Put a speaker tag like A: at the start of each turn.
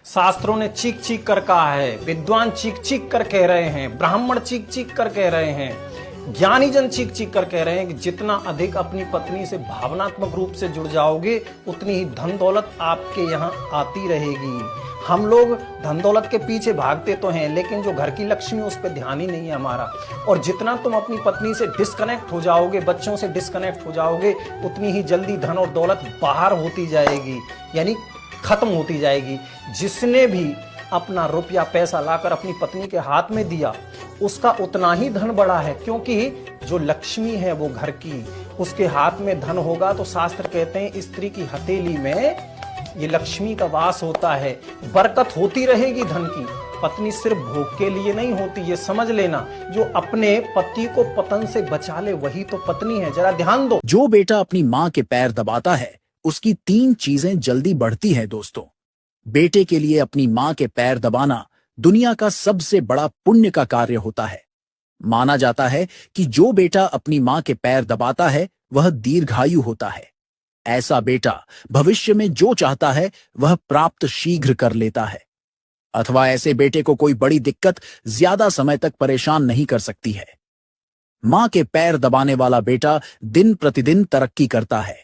A: शास्त्रों ने चीख चीख कर कहा है, विद्वान चीख चीख कर कह रहे हैं, ब्राह्मण चीख चीख कर कह रहे हैं, ज्ञानी जन चीख चीख कर कह रहे हैं कि जितना अधिक अपनी पत्नी से भावनात्मक रूप से जुड़ जाओगे उतनी ही धन दौलत आपके यहाँ आती रहेगी। हम लोग धन दौलत के पीछे भागते तो हैं, लेकिन जो घर की लक्ष्मी उस पर ध्यान ही नहीं है हमारा। और जितना तुम अपनी पत्नी से डिस्कनेक्ट हो जाओगे, बच्चों से डिस्कनेक्ट हो जाओगे, उतनी ही जल्दी धन और दौलत बाहर होती जाएगी, यानी खत्म होती जाएगी। जिसने भी अपना रुपया पैसा लाकर अपनी पत्नी के हाथ में दिया उसका उतना ही धन बढ़ा है, क्योंकि जो लक्ष्मी है वो घर की, उसके हाथ में धन होगा तो शास्त्र कहते हैं स्त्री की हथेली में ये लक्ष्मी का वास होता है, बरकत होती रहेगी धन की। पत्नी सिर्फ भोग के लिए नहीं होती, ये समझ लेना। जो अपने पति को पतन से बचा ले वही तो पत्नी है, जरा ध्यान दो।
B: जो बेटा अपनी माँ के पैर दबाता है उसकी 3 चीजें जल्दी बढ़ती हैं दोस्तों। बेटे के लिए अपनी माँ के पैर दबाना दुनिया का सबसे बड़ा पुण्य का कार्य होता है। माना जाता है कि जो बेटा अपनी माँ के पैर दबाता है वह दीर्घायु होता है। ऐसा बेटा भविष्य में जो चाहता है वह प्राप्त शीघ्र कर लेता है, अथवा ऐसे बेटे को कोई बड़ी दिक्कत ज्यादा समय तक परेशान नहीं कर सकती है। माँ के पैर दबाने वाला बेटा दिन प्रतिदिन तरक्की करता है,